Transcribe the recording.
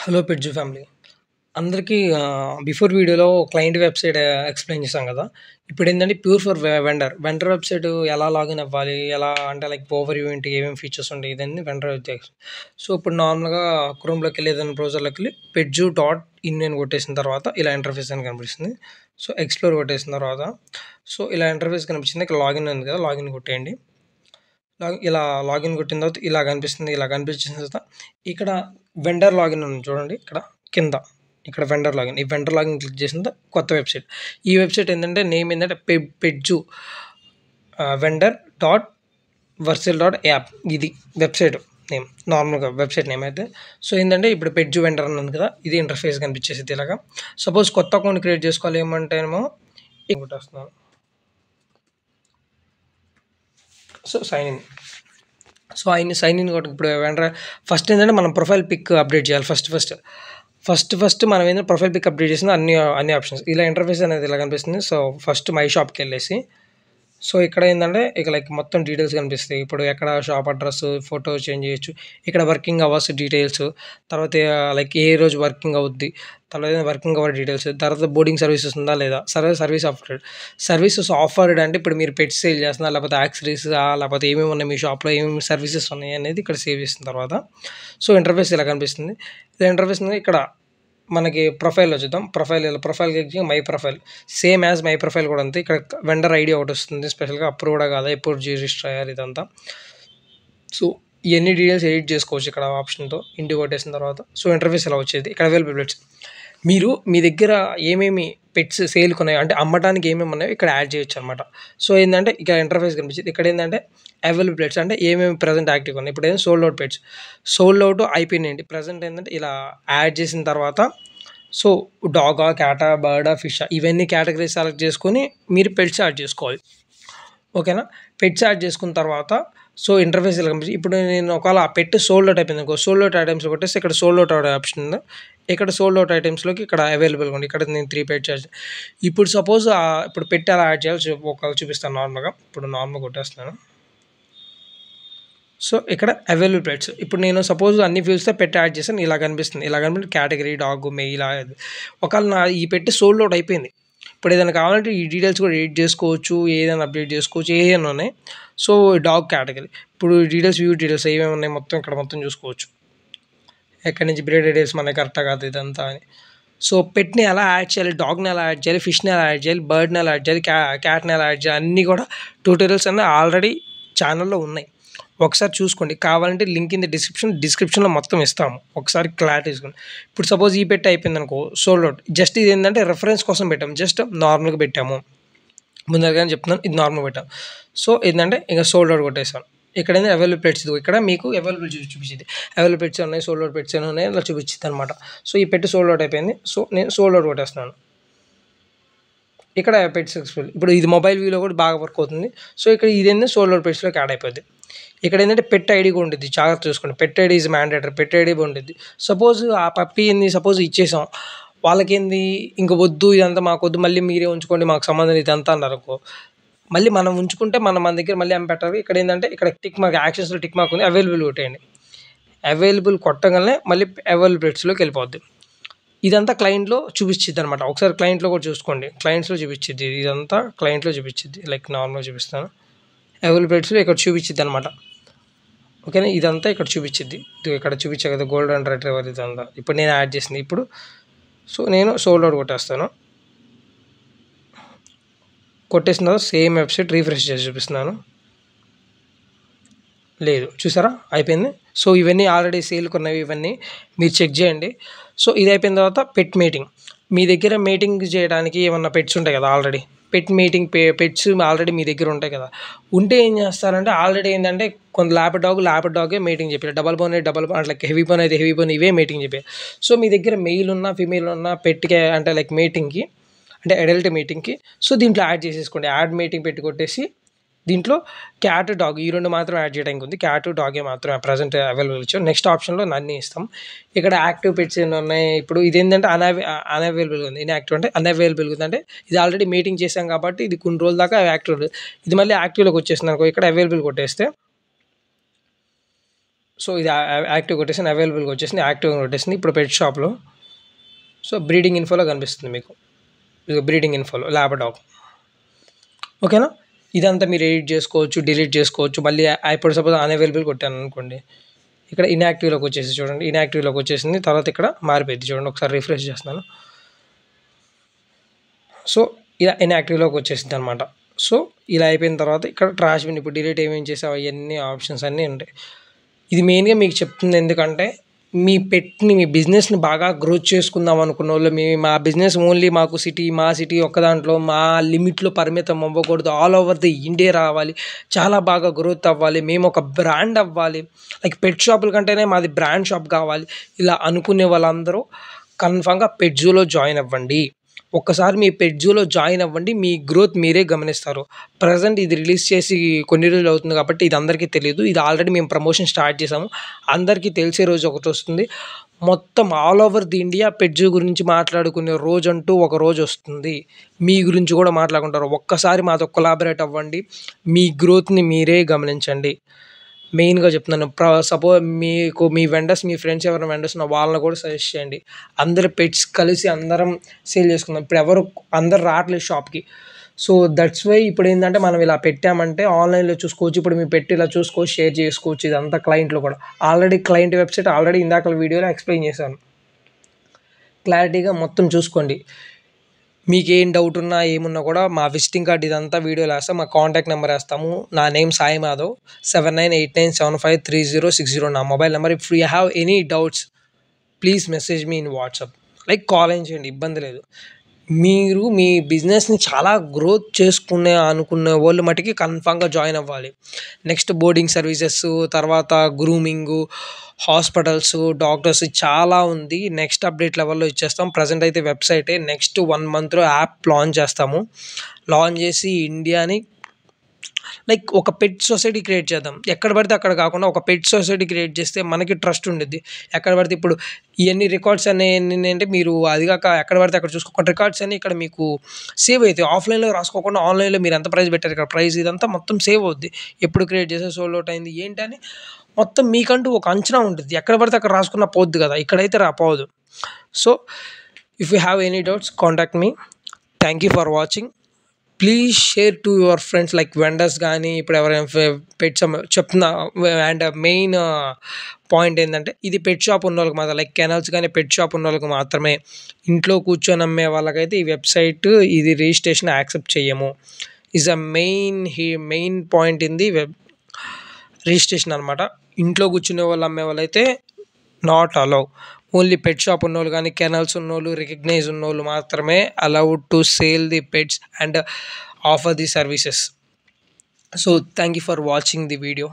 Hello పెడ్జు family అందరికీ before వీడియోలో client website explain చేశాం కదా. ఇప్పుడు ఏంటంటే ప్యూర్ ఫర్ వెండర్ వెబ్సైట్ ఎలా లాగిన్ అవ్వాలి, ఎలా అంటే లైక్ ఓవర్ వ్యూ ఏంటి, ఏమేమి ఫీచర్స్ ఉంటాయి, ఇదన్నీ వెండర్ వెబ్సైట్. సో ఇప్పుడు నార్మల్గా క్రోమ్లోకి వెళ్ళి ఏదైనా బ్రౌజర్లోకి వెళ్ళి పెడ్జు డాట్ ఇన్ అని కొట్టేసిన తర్వాత ఇలా ఇంటర్ఫేస్ అని కనిపిస్తుంది. సో ఎక్స్ప్లోర్ కొట్టేసిన తర్వాత సో ఇలా ఇంటర్ఫేస్ కనిపిస్తుంది. ఇక్కడ లాగిన్ ఉంది కదా, లాగిన్ కొట్టేయండి. ఇలా లాగిన్ కొట్టిన తర్వాత ఇలా కనిపిస్తుంది. ఇలా కనిపించిన తర్వాత ఇక్కడ వెండర్ లాగిన్ ఉంది చూడండి, ఇక్కడ కింద ఇక్కడ వెండర్ లాగిన్. ఈ వెండర్ లాగిన్ క్లిక్ చేసిన తర్వాత కొత్త వెబ్సైట్. ఈ వెబ్సైట్ ఏంటంటే నేమ్ ఏంటంటే పెడ్జు వెండర్ డాట్ వర్సెల్ డాట్ యాప్. ఇది వెబ్సైట్ నేమ్, నార్మల్గా వెబ్సైట్ నేమ్ అయితే. సో ఏంటంటే ఇప్పుడు పెడ్జు వెండర్ అని ఉంది కదా, ఇది ఇంటర్ఫేస్ కనిపించేసి ఇలాగా. సపోజ్ కొత్త అకౌంట్ క్రియేట్ చేసుకోవాలి ఏమంటేనేమో కొట్టేస్తున్నాను. సో సైన్ ఇన్ కూడా ఇప్పుడు వెంటనే ఫస్ట్ ఏంటంటే మనం ప్రొఫైల్ పిక్ అప్డేట్ చేయాలి. ఫస్ట్ మనం ఏంటంటే ప్రొఫైల్ పిక్ అప్డేట్ చేసిన అన్ని ఆప్షన్స్ ఇలా ఇంటర్ఫేస్ అనేది ఇలా కనిపిస్తుంది. సో ఫస్ట్ మై షాప్కి వెళ్ళేసి సో ఇక్కడ ఏంటంటే ఇక లైక్ మొత్తం డీటెయిల్స్ కనిపిస్తాయి. ఇప్పుడు ఎక్కడ షాప్ అడ్రస్, ఫోటో చేంజ్ చేయొచ్చు, ఇక్కడ వర్కింగ్ అవర్స్ డీటెయిల్స్, తర్వాత లైక్ ఏ రోజు వర్కింగ్ అవుద్ది, తర్వాత వర్కింగ్ అవర్ డీటెయిల్స్, తర్వాత బోర్డింగ్ సర్వీసెస్ ఉందా లేదా, సర్వీస్ ఆఫర్డ్. సర్వీసెస్ ఆఫర్డ్ అంటే ఇప్పుడు మీరు పెట్స్ సేల్ చేస్తున్నా, లేకపోతే యాక్సరీస్, లేకపోతే ఏమేమి ఉన్నాయి మీ షాప్లో, ఏమేమి సర్వీసెస్ ఉన్నాయి అనేది ఇక్కడ సేవ్ చేసిన తర్వాత సో ఇంటర్ఫేస్ ఇలా కనిపిస్తుంది. ఇలా ఇంటర్ఫేస్ ఇక్కడ మనకి ప్రొఫైల్లో చూద్దాం. Profile my profile same as my profile కూడా అంతే. ఇక్కడ వెండర్ ఐడి ఒకటి వస్తుంది స్పెషల్గా, అప్రూవ్ కూడా కాదా, ఎప్పుడు రిజిస్టర్ అయ్యారు ఇదంతా. సో ఇవన్నీ డీటెయిల్స్ ఎడిట్ చేసుకోవచ్చు ఇక్కడ ఆప్షన్తో ఇంటి కొట్టేసిన తర్వాత. సో ఇంటర్ఫేస్ ఇలా వచ్చేది. ఇక్కడ అవైలబుల్ పెట్స్ మీరు మీ దగ్గర ఏమేమి పెట్స్ సేల్ కొన్నాయో అంటే అమ్మటానికి ఏమేమి ఉన్నాయో ఇక్కడ యాడ్ చేయొచ్చు అనమాట. సో ఏంటంటే ఇక్కడ ఇంటర్ఫేస్ కనిపించింది. ఇక్కడ ఏంటంటే అవైలబుల్ పెట్స్ అంటే ఏమేమి ప్రజెంట్ యాక్టివ్ ఉన్నాయి. ఇప్పుడు ఏంటంటే sold out pets, sold out అయిపోయినాయండి. ప్రజెంట్ ఏంటంటే ఇలా యాడ్ చేసిన తర్వాత సో డాగా, క్యాటా, బర్డా, ఫిషా ఇవన్నీ కేటగిరీస్ సెలెక్ట్ చేసుకొని మీరు పెట్స్ యాడ్ చేసుకోవాలి. ఓకేనా. పెట్స్ యాడ్ చేసుకున్న తర్వాత సో ఇంటర్ఫేస్ ఇలా కనిపిస్తుంది. ఇప్పుడు నేను ఒకవేళ ఆ పెట్ సోల్డ్ అవుట్ అయిపోయింది అనుకో, సోల్డ్ అవుట్ ఐటమ్స్ కొట్టేసి ఇక్కడ సోల్డ్ అవుట్ ఆప్షన్ ఉంది. ఇక్కడ సోల్డ్ అవుట్ ఐటమ్స్లోకి ఇక్కడ అవైలబుల్గా ఉంది. ఇక్కడ నేను 3 పెట్ చార్జ్. ఇప్పుడు సపోజ్ ఇప్పుడు పెట్ ఎలా యాడ్ చేయాలో చూపిస్తాను నార్మల్గా. ఇప్పుడు నార్మల్గా కొట్టేస్తున్నాను. సో ఇక్కడ అవైలబుల్ పెట్స్ ఇప్పుడు నేను సపోజ్ అన్ని ఫీల్డ్స్తో పెట్ యాడ్ చేసాను. ఇలా కనిపిస్తుంది. ఇలా కనిపిస్తుంది కేటగిరీ డాగ్, మెయిల్. ఒకవేళ ఈ పెట్టి సోల్డ్ అవుట్ అయిపోయింది. ఇప్పుడు ఏదైనా కావాలంటే ఈ డీటెయిల్స్ కూడా ఎడిట్ చేసుకోవచ్చు, ఏదైనా అప్డేట్ చేసుకోవచ్చు, ఏదైనా ఉన్నాయి. సో డాగ్ కేటగిరీ ఇప్పుడు డీటెయిల్స్, వ్యూ డీటెయిల్స్ ఏమేమి ఉన్నాయి మొత్తం ఇక్కడ మొత్తం చూసుకోవచ్చు. ఎక్కడి నుంచి బ్రీడ్ డీటెయిల్స్ మనకి కరెక్ట్గా కాదు ఇదంతా అని. సో పెట్ని ఎలా యాడ్ చేయాలి, డాగ్ని ఎలా యాడ్ చేయాలి, ఫిష్ని ఎలా యాడ్ చేయాలి, బర్డ్ని ఎలా యాడ్ చేయాలి, క్యాట్ని ఎలా యాడ్ చేయాలి, అన్నీ కూడా ట్యూటోరియల్స్ అన్నీ ఆల్రెడీ ఛానల్లో ఉన్నాయి. ఒకసారి చూసుకోండి. కావాలంటే లింక్ ఇన్ ది డిస్క్రిప్షన్లో మొత్తం ఇస్తాము. ఒకసారి క్లారిటీ తీసుకోండి. ఇప్పుడు సపోజ్ ఈ పెట్టి అయిపోయింది అనుకో, సోల్డ్ అవుట్. జస్ట్ ఇది ఏంటంటే రెఫరెన్స్ కోసం పెట్టాము, జస్ట్ నార్మల్గా పెట్టాము. ముందరగానే చెప్తున్నాను, ఇది నార్మల్ పెట్టాము. సో ఏంటంటే ఇంకా సోల్డ్ అవుట్ కొట్టేసాను. ఇక్కడ ఏంటంటే అవైలబుల్ పెట్స్, ఇక్కడ మీకు అవైలబుల్ చూపించింది. అవైలబుల్ పెట్స్ ఉన్నాయి, సోల్డ్ అవుట్ పెట్స్ ఉన్నాయి, ఇలా చూపించింది అనమాట. సో ఈ పెట్టి సోల్డ్ అవుట్ అయిపోయింది. సో నేను సోల్డ్ అవుట్ కొట్టేస్తున్నాను. ఇక్కడ పెట్స్ ఎక్స్ప్లోర్. ఇప్పుడు ఇది మొబైల్ వ్యూలో కూడా బాగా వర్క్ అవుతుంది. సో ఇక్కడ ఇదేంటంటే సోల్డ్ అవుట్ పెట్స్లోకి యాడ్ అయిపోద్ది. ఇక్కడ ఏంటంటే పెట్ ఐడి కూడా ఉంటుంది, జాగ్రత్త చూసుకోండి. Pet ID is mandatory, pet ID ఉంటుంది. సపోజ్ ఆ పప్పి ఏంది, సపోజ్ ఇచ్చేసాం, వాళ్ళకేంది ఇంక వద్దు, ఇదంతా మాకు వద్దు, మళ్ళీ మీరే ఉంచుకోండి, మాకు సంబంధం ఇదంతా అన్నారు అనుకో, మళ్ళీ మనం ఉంచుకుంటే మన దగ్గర మళ్ళీ ఏం పెట్టాలి. ఇక్కడ ఏంటంటే ఇక్కడ టిక్ మార్క్, యాక్షన్స్లో టిక్ మార్క్ ఉంది, అవైలబుల్ కొట్టేయండి. అవైలబుల్ కొట్టగానే మళ్ళీ అవైలబుల్ పెట్స్లోకి వెళ్ళిపోద్ది. ఇదంతా క్లయింట్లో చూపించిద్ది అనమాట. ఒకసారి క్లయింట్లో కూడా చూసుకోండి, క్లయింట్స్లో చూపించిద్ది. ఇదంతా క్లయింట్లో చూపించిద్ది. లైక్ నార్మల్గా చూపిస్తాను. అవైలబుల్ పెట్స్లో ఇక్కడ చూపించిద్ది అనమాట. ఓకేనా. ఇదంతా ఇక్కడ చూపించిద్ది. ఇక్కడ చూపించే కదా గోల్డెన్ రిట్రీవర్ ఇదంతా. ఇప్పుడు నేను యాడ్ చేసింది. ఇప్పుడు సో నేను సోల్డ్ అవుట్ కొట్టేస్తాను. కొట్టేసిన తర్వాత సేమ్ వెబ్సైట్ రీఫ్రెష్ చేసి చూపిస్తున్నాను. లేదు, చూసారా అయిపోయింది. సో ఇవన్నీ ఆల్రెడీ సేల్కి ఉన్నవి, ఇవన్నీ మీరు చెక్ చేయండి. సో ఇది అయిపోయిన తర్వాత పెట్ మీటింగ్. మీ దగ్గర మీటింగ్ చేయడానికి ఏమన్నా పెట్స్ ఉంటాయి కదా, ఆల్రెడీ పెట్ మీటింగ్ పెట్స్ ఆల్రెడీ మీ దగ్గర ఉంటాయి కదా. ఉంటే ఏం చేస్తారంటే ఆల్రెడీ ఏంటంటే కొంత ల్యాబ్ డాగే మీటింగ్ చెప్పారు, డబల్ బోన్ అట్లా హెవీ బోన్ అయితే హెవీ బోన్ ఇవే మీటింగ్ చెప్పారు. సో మీ దగ్గర మెయిల్ ఉన్నా ఫీమేల్ ఉన్నా పెట్కే అంటే లైక్ మీటింగ్కి అంటే అడల్ట్ మీటింగ్కి సో దీంట్లో యాడ్ చేసేసుకోండి. యాడ్ మీటింగ్ పెట్టి కొట్టేసి దీంట్లో క్యాట్, డాగ్ ఈ రెండు మాత్రం యాడ్ చేయడానికి ఉంది. క్యాట్, డాగే మాత్రం ప్రజెంట్ అవైలబుల్ ఇచ్చాం. నెక్స్ట్ ఆప్షన్లో అన్నీ ఇస్తాం. ఇక్కడ యాక్టివ్ పెట్స్ ఎన్ని ఉన్నాయి. ఇప్పుడు ఇది ఏంటంటే అన్అవైలబుల్గా ఉంది. ఇన్యాక్టివ్ అంటే అన్అవైలబుల్గా ఉంది. అంటే ఇది ఆల్రెడీ మీటింగ్ చేసాం కాబట్టి ఇది కొన్ని రోజుల దాకా యాక్టివ్. ఇది మళ్ళీ యాక్టివ్లోకి వచ్చేసింది అనుకో, ఇక్కడ అవైలబుల్ కొట్టేస్తే సో ఇది యాక్టివ్ కొట్టేసింది, అవైలబుల్గా వచ్చేసింది, యాక్టివ్గా కొట్టేసింది ఇప్పుడు పెట్ షాప్లో. సో బ్రీడింగ్ ఇన్ఫోలో కనిపిస్తుంది మీకు, ఇది బ్రీడింగ్ ఇన్ఫోలో ల్యాబ్డాగ్. ఓకేనా, ఇదంతా మీరు ఎడిట్ చేసుకోవచ్చు, డిలీట్ చేసుకోవచ్చు. మళ్ళీ ఇప్పుడు సపోజ్ అన్అవైలబుల్ కొట్టాను అనుకోండి, ఇక్కడ ఇన్యాక్టివ్లోకి వచ్చేసి చూడండి, ఇన్యాక్టివ్లోకి వచ్చేసింది. తర్వాత ఇక్కడ మారిపోయింది చూడండి, ఒకసారి రిఫ్రెష్ చేస్తున్నాను. సో ఇలా ఇన్యాక్టివ్లోకి వచ్చేసింది అనమాట. సో ఇలా అయిపోయిన తర్వాత ఇక్కడ ట్రాష్ బిన్, ఇప్పుడు డిలీట్ ఏమేమి చేసావు అవన్నీ ఆప్షన్స్ అన్నీ ఉంటాయి. ఇది మెయిన్గా మీకు చెప్తుంది ఎందుకంటే మీ పెట్ని, మీ బిజినెస్ని బాగా గ్రోత్ చేసుకుందాం అనుకున్న వాళ్ళు, మా బిజినెస్ ఓన్లీ మా సిటీ ఒక్క దాంట్లో మా లిమిట్లో పరిమితం అవ్వకూడదు, ఆల్ ఓవర్ ది ఇండియా రావాలి, చాలా బాగా గ్రోత్ అవ్వాలి, మేము ఒక బ్రాండ్ అవ్వాలి, లైక్ పెట్ షాపుల కంటేనే మాది బ్రాండ్ షాప్ కావాలి, ఇలా అనుకునే వాళ్ళందరూ కన్ఫామ్గా పెట్ జూలో జాయిన్ అవ్వండి. ఒక్కసారి మీ పెట్ జూలో జాయిన్ అవ్వండి, మీ గ్రోత్ మీరే గమనిస్తారు. ప్రజెంట్ ఇది రిలీజ్ చేసి కొన్ని రోజులు అవుతుంది కాబట్టి ఇది అందరికీ తెలియదు. ఇది ఆల్రెడీ మేము ప్రమోషన్ స్టార్ట్ చేసాము, అందరికీ తెలిసే రోజు ఒకటి వస్తుంది. మొత్తం all over the India pet zoo గురించి మాట్లాడుకునే రోజు అంటూ ఒక రోజు వస్తుంది. మీ గురించి కూడా మాట్లాడుకుంటారు. ఒక్కసారి మాతో కొలాబరేట్ అవ్వండి, మీ గ్రోత్ని మీరే గమనించండి. మెయిన్గా చెప్తున్నాను. సపోజ్ మీకు మీ వెండర్స్, మీ ఫ్రెండ్స్ ఎవరైనా వెండర్స్ ఉన్న వాళ్ళని కూడా సజెస్ట్ చేయండి. అందరు పెట్స్ కలిసి అందరం సేల్ చేసుకుందాం. ఇప్పుడు అందరు రావట్లేదు షాప్కి. సో దట్స్ వై ఇప్పుడు ఏంటంటే మనం ఇలా పెట్టామంటే ఆన్లైన్లో చూసుకోవచ్చు. ఇప్పుడు మీ పెట్టి ఇలా చూసుకోవచ్చు, షేర్ చేసుకోవచ్చు. ఇదంతా క్లయింట్లు కూడా ఆల్రెడీ క్లయింట్ వెబ్సైట్ ఆల్రెడీ ఇందాక వీడియోలో ఎక్స్ప్లెయిన్ చేశాను. క్లారిటీగా మొత్తం చూసుకోండి. మీకేం డౌట్ ఉన్నా ఏమున్నా కూడా మా విజిటింగ్ కార్డ్ ఇదంతా వీడియోలో వేస్తాం, మా కాంటాక్ట్ నెంబర్ వేస్తాము. నా నేమ్ సాయి మాధవ్, 7989753060 నా mobile number. If you have any doubts please message me in WhatsApp, like call అయిన చేయండి, ఇబ్బంది లేదు. మీరు మీ బిజినెస్ని చాలా గ్రోత్ అనుకునే వాళ్ళు మటుకి కన్ఫామ్గా జాయిన్ అవ్వాలి. నెక్స్ట్ బోర్డింగ్ సర్వీసెస్, తర్వాత గ్రూమింగు, హాస్పిటల్స్, డాక్టర్స్ చాలా ఉంది. నెక్స్ట్ అప్డేట్ లెవెల్లో ఇచ్చేస్తాం. ప్రజెంట్ అయితే వెబ్సైటే, నెక్స్ట్ 1 monthలో యాప్ లాంచ్ చేస్తాము. లాంచ్ చేసి ఇండియాని లైక్ ఒక పెట్ సొసైటీ క్రియేట్ చేద్దాం. ఎక్కడ పడితే అక్కడ కాకుండా ఒక పెట్ సొసైటీ క్రియేట్ చేస్తే మనకి ట్రస్ట్ ఉండిద్ది. ఎక్కడ పడితే ఇప్పుడు ఇవన్నీ రికార్డ్స్ అనేవి అంటే మీరు అది కాక ఎక్కడ పడితే అక్కడ చూసుకోకుండా రికార్డ్స్ అన్నీ ఇక్కడ మీకు సేవ్ అవుతాయి. ఆఫ్లైన్లో రాసుకోకుండా ఆన్లైన్లో మీరు ఎంత ప్రైస్ పెట్టారు, ఇక్కడ ప్రైస్ ఇదంతా మొత్తం సేవ్ అవుద్ది. ఎప్పుడు క్రియేట్ చేస్తే సోల్డ్ అవుట్ అయింది ఏంటని మొత్తం మీకంటూ ఒక అంచనా ఉంటుంది. ఎక్కడ పడితే అక్కడ రాసుకున్న పోద్ది కదా, ఇక్కడైతే రాపోదు. So if you have any doubts contact me. Thank you for watching. Please share to your friends, like vendors కానీ ఇప్పుడు ఎవరైనా పెట్స్ చెప్తున్నా. అండ్ మెయిన్ పాయింట్ ఏంటంటే ఇది పెట్ షాప్ ఉన్న వాళ్ళకి మాత్రం, లైక్ కెనల్స్ కానీ పెట్ షాప్ ఉన్న వాళ్ళకి మాత్రమే. ఇంట్లో కూర్చొని అమ్మే వాళ్ళకైతే ఈ వెబ్సైట్ ఇది రిజిస్ట్రేషన్ యాక్సెప్ట్ చేయము. Is a main point in the registration అనమాట. ఇంట్లో కూర్చునే వాళ్ళు అమ్మే వాళ్ళు అయితే not allow. Only pet shop ఉన్నోళ్ళు కానీ కెనల్స్ ఉన్నోళ్ళు, రికగ్నైజ్ ఉన్నోళ్ళు మాత్రమే allowed to sale the pets and offer the services. So thank you for watching the video.